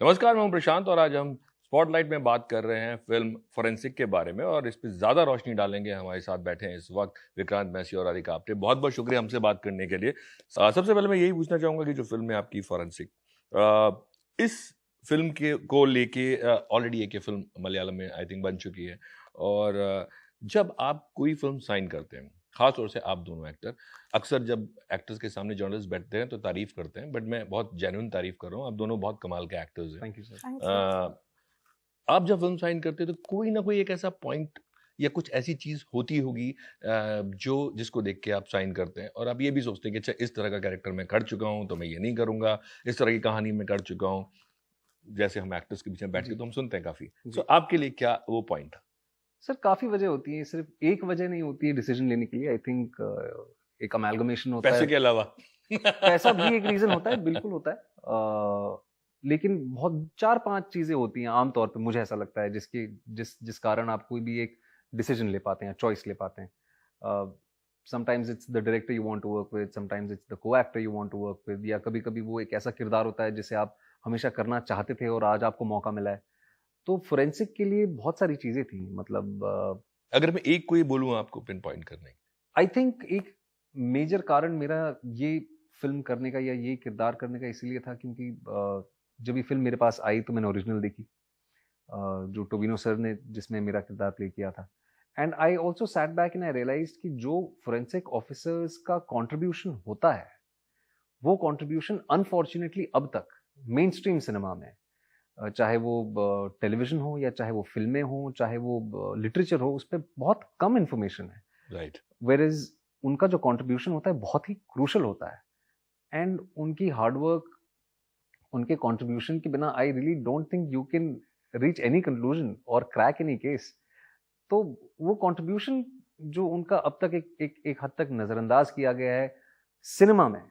नमस्कार, मैं हूं प्रशांत और आज हम स्पॉटलाइट में बात कर रहे हैं फिल्म फोरेंसिक के बारे में और इस पे ज़्यादा रोशनी डालेंगे। हमारे साथ बैठे हैं इस वक्त विक्रांत मैसी और राधिका आप्टे। बहुत बहुत शुक्रिया हमसे बात करने के लिए। सबसे पहले मैं यही पूछना चाहूँगा कि जो फिल्म है आपकी फोरेंसिक, इस फिल्म के को लेके ऑलरेडी एक ये फिल्म मलयालम में आई थिंक बन चुकी है और जब आप कोई फिल्म साइन करते हैं, खास तौर से आप दोनों एक्टर, अक्सर जब एक्टर्स के सामने जर्नलिस्ट बैठते हैं तो तारीफ करते हैं, बट मैं बहुत जेन्युइन तारीफ कर रहा हूँ। आप दोनों बहुत कमाल के एक्टर्स हैं। Thank you sir. आप जब फिल्म साइन करते हैं तो कोई ना कोई एक ऐसा पॉइंट या कुछ ऐसी चीज होती होगी जो जिसको देख के आप साइन करते हैं और आप ये भी सोचते हैं कि अच्छा इस तरह का कैरेक्टर मैं कर चुका हूँ तो मैं ये नहीं करूंगा, इस तरह की कहानी मैं कर चुका हूँ। जैसे हम एक्टर्स के बीच में बैठ के जी। तो हम सुनते हैं काफी। जी। सो आपके लिए क्या वो पॉइंट था? सर काफी वजह होती है, सिर्फ एक वजह नहीं होती है डिसीजन लेने के लिए। आई थिंक एक अमेलगमेशन होता पैसे है। के अलावा पैसा भी एक रीजन होता है, बिल्कुल होता है। लेकिन बहुत 4-5 चीजें होती हैं आमतौर पे, मुझे ऐसा लगता है, जिस कारण आप कोई भी एक डिसीजन ले पाते हैं, चॉइस ले पाते हैं। Sometimes it's the director you want to work with, sometimes it's the co actor you want to work with, या कभी कभी वो एक ऐसा किरदार होता है जिसे आप हमेशा करना चाहते थे और आज आपको मौका मिला है। तो फोरेंसिक के लिए बहुत सारी चीजें थी, मतलब अगर मैं एक कोई बोलूं आपको पिन पॉइंट करने की। आई थिंक एक मेजर कारण मेरा ये फिल्म करने का या ये किरदार करने का इसलिए था क्योंकि जब ये फिल्म मेरे पास आई तो मैंने ओरिजिनल देखी, जो टोबिनो सर ने जिसमें मेरा किरदार प्ले किया था। And I also sat back and I realise कि जो फोरेंसिक ऑफिसर्स का कॉन्ट्रीब्यूशन होता है, वो कॉन्ट्रीब्यूशन अनफॉर्चुनेटली अब तक मेन स्ट्रीम सिनेमा में, चाहे वो टेलीविजन हो या चाहे वो फिल्में हो, चाहे वो लिटरेचर हो, उस पर बहुत कम इंफॉर्मेशन है। राइट। वेर इज उनका जो कंट्रीब्यूशन होता है बहुत ही क्रूशल होता है। एंड उनकी हार्डवर्क, उनके कंट्रीब्यूशन के बिना I really don't think you can reach any conclusion और क्रैक एनी केस। तो वो कंट्रीब्यूशन जो उनका अब तक एक हद तक नजरअंदाज किया गया है सिनेमा में,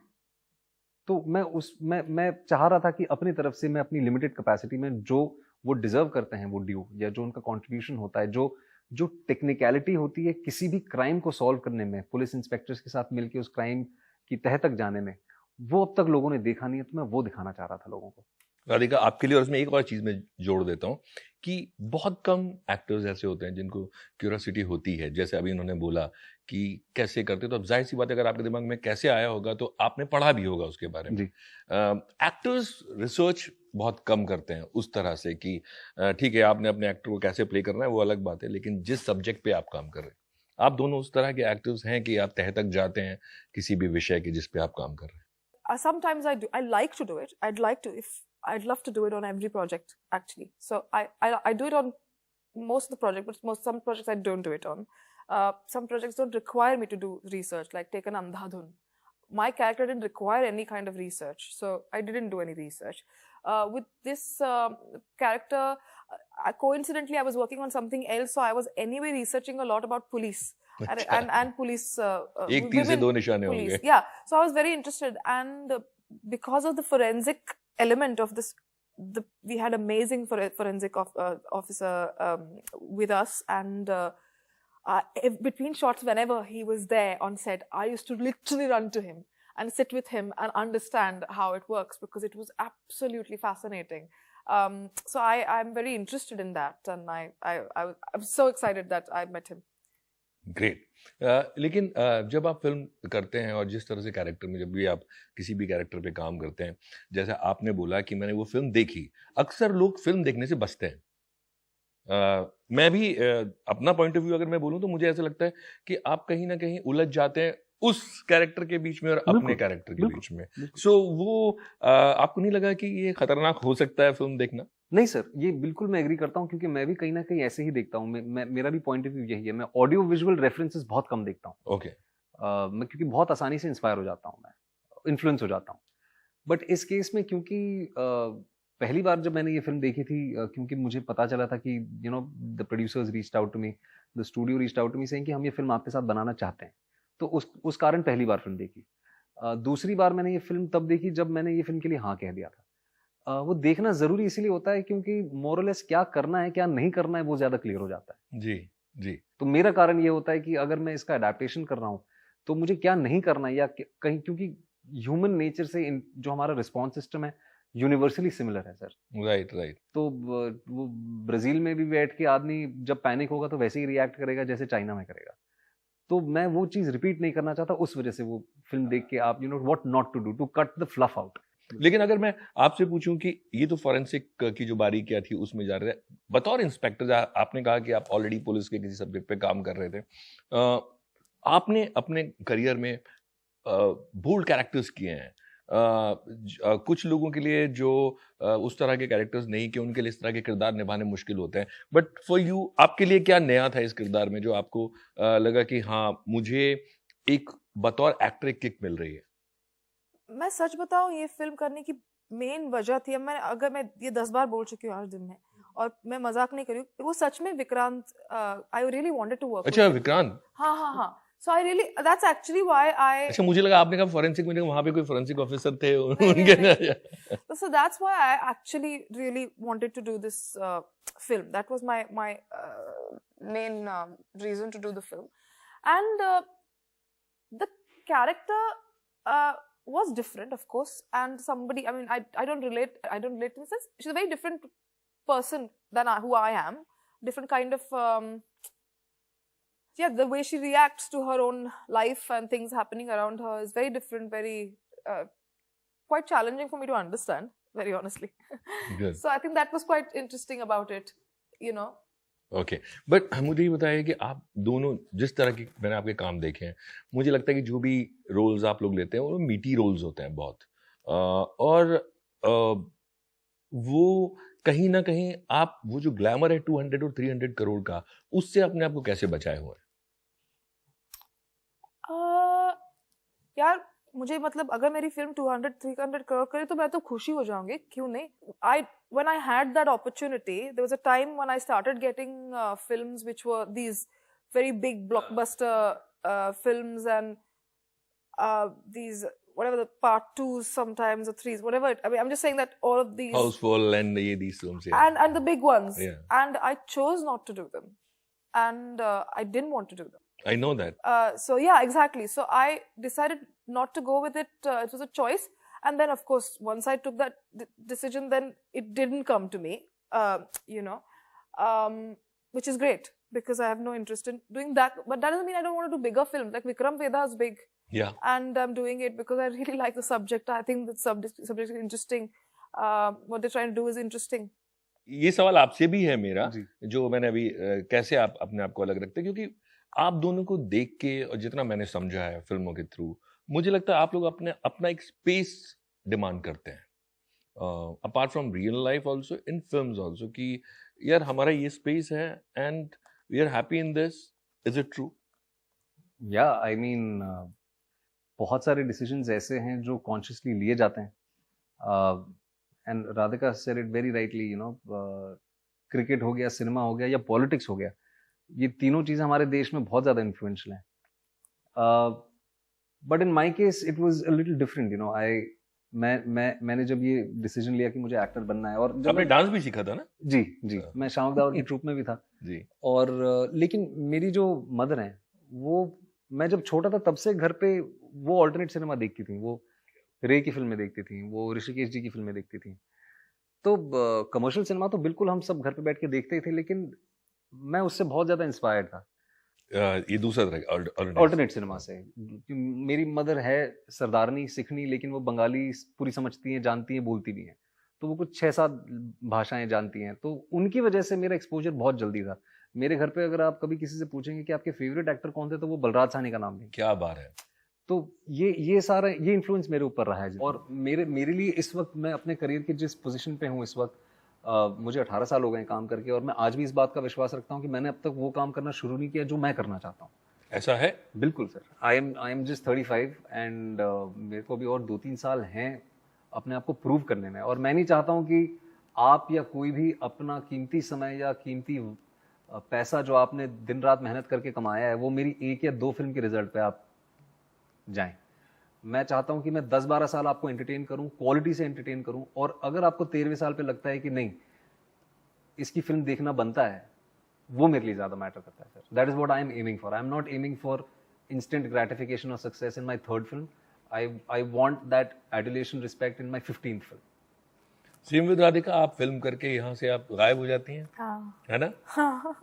तो मैं चाह रहा था कि अपनी तरफ से मैं अपनी लिमिटेड कैपेसिटी में जो वो डिजर्व करते हैं, वो ड्यू या जो उनका कंट्रीब्यूशन होता है, जो टेक्निकलिटी होती है किसी भी क्राइम को सॉल्व करने में, पुलिस इंस्पेक्टर्स के साथ मिलकर उस क्राइम की तह तक जाने में, वो अब तक लोगों ने देखा नहीं है। तो मैं वो दिखाना चाह रहा था लोगों को। राधिका, आपके लिए और इसमें एक और चीज मैं जोड़ देता हूँ कि बहुत कम एक्टर्स ऐसे होते हैं जिनको क्यूरियोसिटी होती है, जैसे अभी उन्होंने बोला कि कैसे करते, तो अब जाहिर सी बात है, अगर आपके दिमाग में कैसे आया होगा तो आपने पढ़ा भी होगा उसके बारे में। एक्टर्स रिसर्च बहुत कम करते हैं उस तरह से कि ठीक है आपने अपने एक्टर को कैसे प्ले करना है वो अलग बात है, लेकिन जिस सब्जेक्ट पे आप काम कर रहे हैं, आप दोनों उस तरह के एक्टर्स हैं कि आप तह तक जाते हैं किसी भी विषय के जिस पे आप काम कर रहे हैं। Sometimes I do. I like to do it. I'd love to do it on every project actually. So I do it on most of the projects, but some projects I don't do it on. Some projects don't require me to do research, like take an Andhadhun. My character didn't require any kind of research, so I didn't do any research. With this character, coincidentally, I was working on something else, so I was anyway researching a lot about police. And police, एक तीर से women दो निशाने police. होंगे। Yeah, so I was very interested, and because of the forensic element of this, we had amazing forensic officer with us, and between shots, whenever he was there on set, I used to literally run to him and sit with him and understand how it works, because it was absolutely fascinating. So I'm very interested in that, and I'm so excited that I met him. Great. लेकिन जब आप film करते हैं और जिस तरह से character में, जब भी आप किसी भी कैरेक्टर पे काम करते हैं, जैसे आपने बोला कि मैंने वो फिल्म देखी, अक्सर लोग फिल्म देखने से बचते हैं। मैं भी अपना पॉइंट ऑफ व्यू अगर मैं बोलूं तो मुझे ऐसा लगता है कि आप कहीं ना कहीं उलझ जाते हैं उस कैरेक्टर के बीच में और अपने कैरेक्टर के बीच में। सो वो आपको नहीं लगा कि ये खतरनाक हो सकता है फिल्म देखना? नहीं सर, ये बिल्कुल मैं एग्री करता हूँ, क्योंकि मैं भी कहीं ना कहीं ऐसे ही देखता हूँ। मेरा भी पॉइंट ऑफ व्यू यही है। मैं ऑडियो विजुअल रेफरेंसेस बहुत कम देखता हूँ। ओके। मैं क्योंकि बहुत आसानी से इंस्पायर हो जाता हूँ, मैं इन्फ्लुएंस हो जाता हूँ। बट इस केस में क्योंकि पहली बार जब मैंने ये फिल्म देखी थी, क्योंकि मुझे पता चला था कि the producers reached out to me, the studio reached out to me saying कि हम ये फिल्म आपके साथ बनाना चाहते हैं, तो उस कारण पहली बार फिल्म देखी। दूसरी बार मैंने ये फिल्म तब देखी जब मैंने ये फिल्म के लिए हाँ कह दिया था। वो देखना जरूरी इसीलिए होता है क्योंकि मोरलेस क्या करना है क्या नहीं करना है वो ज्यादा क्लियर हो जाता है। जी जी। तो मेरा कारण ये होता है कि अगर मैं इसका अडेप्टेशन कर रहा हूँ तो मुझे क्या नहीं करना है, या कहीं, क्योंकि ह्यूमन नेचर से जो हमारा रिस्पॉन्स सिस्टम है, यूनिवर्सली सिमिलर है सर। Right right. तो वो ब्राजील में भी बैठ के आदमी जब पैनिक होगा तो वैसे ही रिएक्ट करेगा जैसे चाइना में करेगा। तो मैं वो चीज रिपीट नहीं करना चाहता, उस वजह से वो फिल्म देख के आप you know what not to do to cut the fluff out. लेकिन अगर मैं आपसे पूछूं कि ये तो फॉरेंसिक की जो बारीकियां थी उसमें जा रहे थे, बतौर इंस्पेक्टर आपने कहा कि आप ऑलरेडी पुलिस के किसी सब्जेक्ट पे काम कर रहे थे, आपने अपने करियर में बोल्ड कैरेक्टर्स किए हैं। कुछ लोगों के लिए जो उस तरह के कैरेक्टर्स नहीं कि उनके लिए इस तरह के किरदार निभाने मुश्किल होते हैं, बट फॉर यू आपके लिए क्या नया था इस किरदार में जो आपको लगा कि हाँ मुझे एक बतौर एक्टर एक किक मिल रही है? मैं सच बताऊं, ये फिल्म करने की मेन वजह थी, अगर मैं ये 10 बार बोल चुकी हूँ आज दिन में, और मैं मजाक नहीं कर रही हूँ, वो सच में Vikrant, I really wanted to work. अच्छा विक्रांत। हाँ so I really, that's actually why I, अच्छा मुझे लगा आपने कहा फॉरेंसिक में, वहां पे कोई फॉरेंसिक ऑफिसर थे उनके। So that's why I actually really wanted to do this film. That was my main reason to do the film. And the character was different, of course, and somebody, I mean, I don't relate in the sense, she's a very different person than who I am. Different kind of yeah, the way she reacts to her own life and things happening around her is very different, very quite challenging for me to understand, very honestly. Good. So I think that was quite interesting about it, you know. Okay, but मुझे ये बताइए कि आप दोनों जिस तरह की मैंने आपके काम देखे हैं, मुझे लगता है कि जो भी रोल्स आप लोग लेते हैं वो मीटी रोल्स होते हैं बहुत, और वो कहीं ना कहीं आप वो जो ग्लैमर है 200 और 300 करोड़ का, उससे अपने आप को कैसे बचाए हुए हैं? यार मुझे मतलब अगर मेरी फिल्म 200-300 करोड़ करे तो मैं तो खुशी हो जाऊंगी, क्यों नहीं। When I had that opportunity, there was a time when I started getting films which were these very big blockbuster films, and these whatever the part 2s sometimes or 3s, whatever I mean, I'm just saying that all of these Houseful and these films, yeah. and the big ones, yeah. And I chose not to do them, and I didn't want to do them. I know that. So yeah, exactly. So I decided not to go with it. It was a choice. And then, of course, once I took that decision, then it didn't come to me, you know, which is great because I have no interest in doing that. But that doesn't mean I don't want to do bigger films. Like Vikram Vedha is big. Yeah. And I'm doing it because I really like the subject. I think the subject is interesting. What they're trying to do is interesting. ये सवाल आपसे भी है मेरा, जो मैंने अभी कैसे आप अपने आप को अलग रखते हैं, क्योंकि आप दोनों को देख के और जितना मैंने समझा है फिल्मों के थ्रू, मुझे लगता है आप लोग अपना एक स्पेस डिमांड करते हैं, apart from real life also, in films also, कि यार हमारा ये स्पेस है and we are happy in this. Is it true? या आई मीन बहुत सारे डिसीजंस ऐसे हैं जो कॉन्शियसली लिए जाते हैं, and Radhika said it very rightly, you know, cricket हो गया, सिनेमा हो गया या पॉलिटिक्स हो गया, ये तीनों चीज़ें हमारे देश में बहुत ज़्यादा इन्फ्लुएंशियल हैं। But in my case it was a little different, you know. मैंने जब ये डिसीजन लिया कि मुझे एक्टर बनना है, और जब आपने डांस भी सीखा था ना? जी, मैं शामक दावर की ट्रूप में भी था जी। और लेकिन मेरी जो मदर हैं, वो मैं जब छोटा था तब से घर पे वो ऑल्टरनेट सिनेमा देखती थी, वो रे की फिल्में देखती थी, वो ऋषिकेश जी की फिल्में देखती थी। तो कमर्शियल सिनेमा तो बिल्कुल हम सब घर पे बैठ के देखते ही थे, लेकिन मैं उससे बहुत ज्यादा इंस्पायर्ड था, ये दूसरा ऑल्टरनेट सिनेमा से। मेरी मदर है सरदारनी सिखनी, लेकिन वो बंगाली पूरी समझती हैं, जानती हैं, बोलती भी हैं, तो वो कुछ 6-7 भाषाएं जानती हैं, तो उनकी वजह से मेरा एक्सपोजर बहुत जल्दी था। मेरे घर पे अगर आप कभी किसी से पूछेंगे कि आपके फेवरेट एक्टर कौन थे, तो वो बलराज साहनी का नाम लेंगे। क्या बात है। तो ये सारा ये इन्फ्लुएंस मेरे ऊपर रहा है। और मेरे लिए इस वक्त मैं अपने करियर के जिस पोजीशन पे हूँ इस वक्त, मुझे 18 साल हो गए काम करके, और मैं आज भी इस बात का विश्वास रखता हूँ कि मैंने अब तक वो काम करना शुरू नहीं किया जो मैं करना चाहता हूँ। ऐसा है? बिल्कुल sir. I am just 35 and मेरे को भी और 2-3 साल हैं अपने आप को प्रूव करने में, और मैं नहीं चाहता हूँ कि आप या कोई भी अपना कीमती समय या कीमती पैसा जो आपने दिन रात मेहनत करके कमाया है, वो मेरी 1 या 2 फिल्म के रिजल्ट पे आप जाएं। मैं चाहता हूं कि मैं 10-12 साल आपको एंटरटेन करूं, क्वालिटी से एंटरटेन करूं, और अगर आपको 13वें साल पे लगता है कि नहीं इसकी फिल्म देखना बनता है, वो मेरे लिए ज्यादा मैटर करता है sir. That is what I am aiming for. I am not aiming for instant gratification और success in my third film. I want that adulation, respect in my 15th film. Same with Radhika, आप film करके यहाँ से आप गायब हो जाती हैं, हाँ है ना? हाँ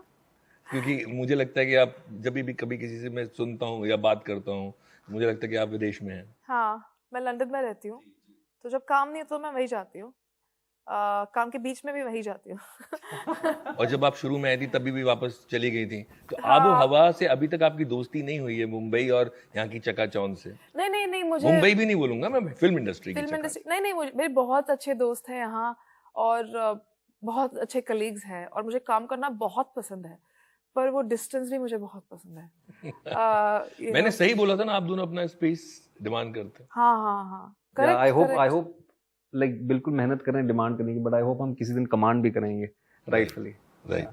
क्योंकि मुझे लगता है कि आप जब भी कभी किसी से मैं सुनता हूँ या बात करता हूँ, मुझे लगता है कि आप विदेश में हैं। हाँ, मैं लंदन में रहती हूँ, तो जब काम नहीं है तो मैं वही जाती हूँ। काम के बीच में भी वही जाती हूँ। और जब आप शुरू में आई थी तभी भी वापस चली गई थी, तो हाँ। आबो हवा से अभी तक आपकी दोस्ती नहीं हुई है, मुंबई और यहाँ की चकाचौंध से? नहीं नहीं नहीं, मुझे मुंबई भी नहीं बोलूंगा मैं, फिल्म इंडस्ट्री की फिल्म चका। इंडस्ट्री नहीं नहीं, मुझे मेरे बहुत अच्छे दोस्त हैं यहाँ, और बहुत अच्छे कलीग्स हैं, और मुझे काम करना बहुत पसंद है, पर वो डिस्टेंस भी मुझे बहुत पसंद है। मैंने सही बोला था ना, आप दोनों अपना स्पेस डिमांड करते हैं। हाँ हाँ हाँ, आई करेक्ट। होप लाइक बिल्कुल मेहनत कर रहे हैं डिमांड करने की, बट आई होप हम किसी दिन कमांड भी करेंगे राइटफुली। राइट।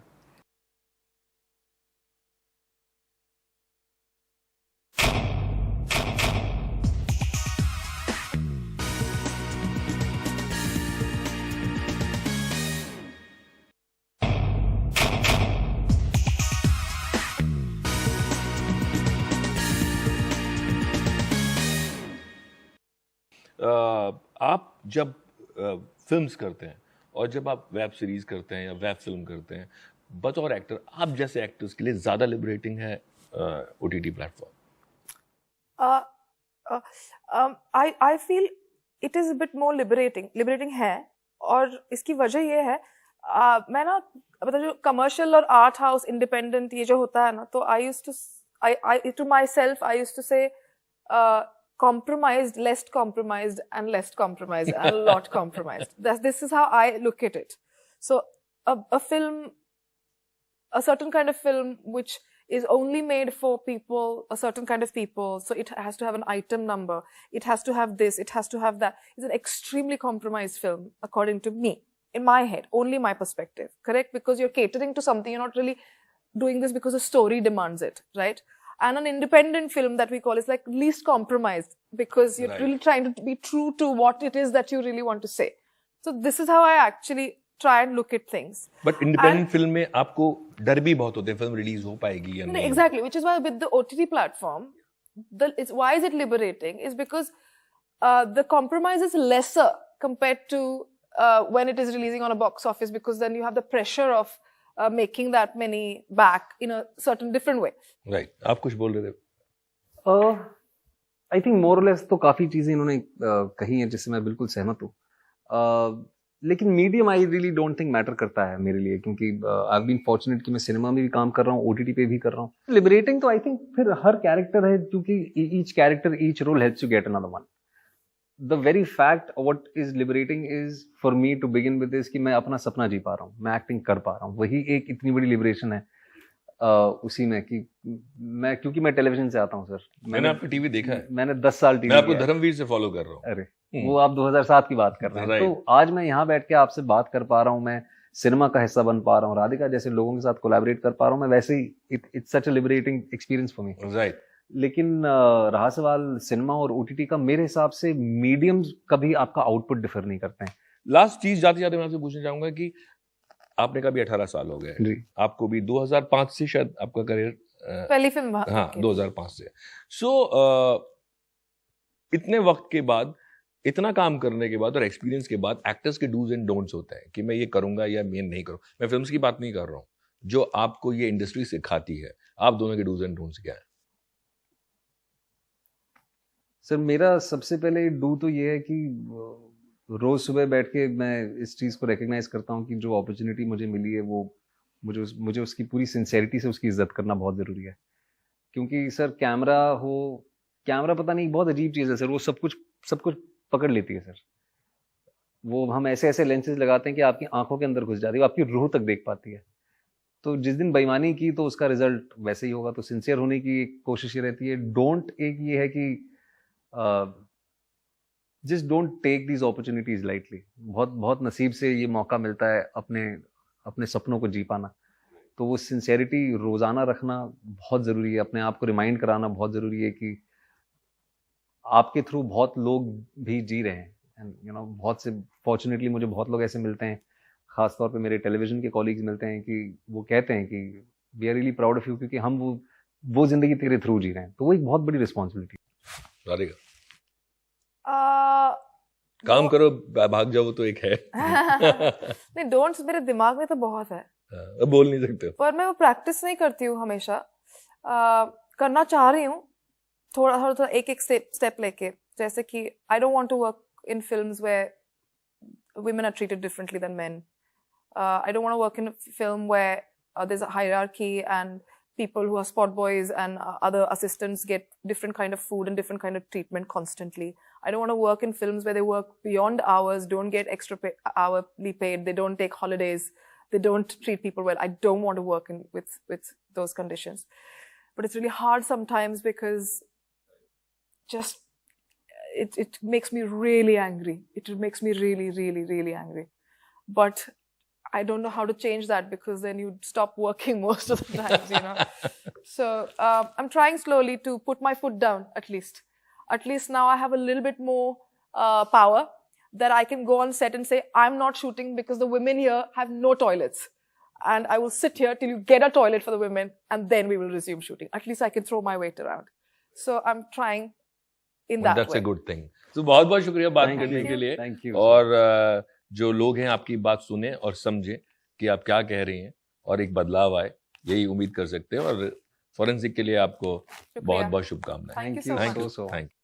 आप जब फिल्म्स करते हैं और जब आप वेब सीरीज करते हैं या वेब फिल्म करते हैं, बतौर एक्टर आप जैसे एक्टर्स के लिए ज्यादा लिबरेटिंग है OTT platform? I feel it is a bit more liberating है, और इसकी वजह ये है, मैं ना मतलब जो कमर्शियल और आर्ट हाउस इंडिपेंडेंट ये जो होता है ना, तो I used to myself I used to say compromised, less compromised, and less compromised, and a lot compromised. This is how I look at it. So a film, a certain kind of film which is only made for people, a certain kind of people, so it has to have an item number, it has to have this, it has to have that. It's an extremely compromised film, according to me, in my head, only my perspective, correct? Because you're catering to something, you're not really doing this because the story demands it, right? And an independent film that we call is like least compromised, because you're Right. really trying to be true to what it is that you really want to say. So this is how I actually try and look at things. But independent film में आपको डर भी बहुत होते हैं, film release हो पाएगी या No, नहीं? exactly, which is why with the OTT platform, why is it liberating? Is because the compromise is lesser compared to when it is releasing on a box office, because then you have the pressure of making that many back in a certain different way. Right, आप कुछ बोल रहे थे। I think more और less तो काफी चीजें इन्होंने कही हैं जिससे मैं बिल्कुल सहमत हूँ, लेकिन medium I really don't think matter करता है मेरे लिए, क्योंकि आई हैव बीन फॉर्चुनेट कि मैं सिनेमा में भी काम कर रहा हूँ, ओटीटी पे भी कर रहा हूँ। लिबरेटिंग तो आई थिंक फिर हर कैरेक्टर है, क्योंकि each character, each role helps you get another one. The very fact what is liberating is for me to begin with this कि मैं अपना सपना जी पा रहा हूँ, मैं एक्टिंग कर पा रहा हूँ, वही एक इतनी बड़ी लिबरेशन है उसी में कि मैं, क्योंकि मैं टेलीविजन से आता हूँ सर, मैंने आपका टीवी देखा है, मैंने 10 साल मैं टीवी आपको धर्मवीर से फॉलो कर रहा हूँ। अरे वो आप 2007 की बात कर रहे हैं, Right. तो आज मैं यहाँ बैठ के आपसे बात कर पा रहा हूँ, मैं सिनेमा का हिस्सा बन पा रहा हूँ, राधिका जैसे लोगों के साथ कोलैबोरेट कर पा रहा हूँ, मैं वैसे ही it's such a liberating experience for me. Right. लेकिन रहा सवाल सिनेमा और ओटीटी का, मेरे हिसाब से मीडियम्स कभी आपका आउटपुट डिफर नहीं करते हैं। लास्ट चीज जाते जाते मैं आपसे पूछना चाहूंगा कि आपने कहा भी 18 साल हो गए, जी आपको भी 2005 से शायद आपका करियर, पहली फिल्म हाँ 2005 से, सो इतने वक्त के बाद, इतना काम करने के बाद और एक्सपीरियंस के बाद एक्टर्स के डूज एंड डोंट्स होते हैं कि मैं ये करूंगा या मैं नहीं करूँ। मैं फिल्म्स की बात नहीं कर रहा हूँ, जो आपको ये इंडस्ट्री सिखाती है, आप दोनों के डूज एंड डोंट्स क्या है? सर मेरा सबसे पहले डू तो ये है कि रोज सुबह बैठ के मैं इस चीज़ को रिकग्नाइज करता हूँ कि जो अपॉर्चुनिटी मुझे मिली है वो मुझे उसकी पूरी सिंसेरिटी से उसकी इज्जत करना बहुत ज़रूरी है। क्योंकि सर कैमरा पता नहीं बहुत अजीब चीज़ है सर, वो सब कुछ पकड़ लेती है सर। वो हम ऐसे लेंसेज लगाते हैं कि आपकी आंखों के अंदर घुस जाती है, वो आपकी रूह तक देख पाती है। तो जिस दिन बेईमानी की तो उसका रिजल्ट वैसे ही होगा। तो सिंसियर होने की एक कोशिश ये रहती है। डोंट एक ये है कि just don't take these opportunities lightly. बहुत नसीब से ये मौका मिलता है अपने सपनों को जी पाना। तो वो सिंसियरिटी रोजाना रखना बहुत ज़रूरी है, अपने आप को रिमाइंड कराना बहुत ज़रूरी है कि आपके थ्रू बहुत लोग भी जी रहे हैं। एंड यू नो बहुत से फॉर्चुनेटली मुझे बहुत लोग ऐसे मिलते हैं, खास तौर पे मेरे टेलीविजन के कॉलीग्स मिलते हैं कि वो कहते हैं कि we are really proud of you, क्योंकि हम वो जिंदगी तेरे थ्रू जी रहे हैं। तो वो एक बहुत बड़ी रिस्पॉन्सिबिलिटी है। राधिका, काम करो भाग जाओ तो एक है। नहीं, डोंट्स मेरे दिमाग में तो बहुत है, अब बोल नहीं सकते हो। पर मैं वो प्रैक्टिस नहीं करती हूँ हमेशा। करना चाह रही हूँ, थोड़ा थोड़ा थोड़ा एक एक स्टेप लेके। जैसे कि I don't want to work in films where women are treated differently than men. I don't want to work in a film where there's a hierarchy and people who are spot boys and other assistants get different kind of food and different kind of treatment constantly. I don't want to work in films where they work beyond hours, don't get extra hourly paid, they don't take holidays, they don't treat people well. I don't want to work with those conditions. But it's really hard sometimes because just it makes me really angry. It makes me really, really, really angry. But I don't know how to change that because then you stop working most of the times, you know. So I'm trying slowly to put my foot down at least. At least now I have a little bit more power that I can go on set and say, I'm not shooting because the women here have no toilets. And I will sit here till you get a toilet for the women and then we will resume shooting. At least I can throw my weight around. So I'm trying in that That's way. a good thing. So बहुत बहुत शुक्रिया बात Thank करने you. के लिए। Thank you. और जो लोग हैं आपकी बात सुने और समझे कि आप क्या कह रही हैं और एक बदलाव आए, यही उम्मीद कर सकते हैं। और फॉरेंसिक के लिए आपको बहुत बहुत शुभकामनाएं। Thank you Thank so you much. Thank you, so. Thank you.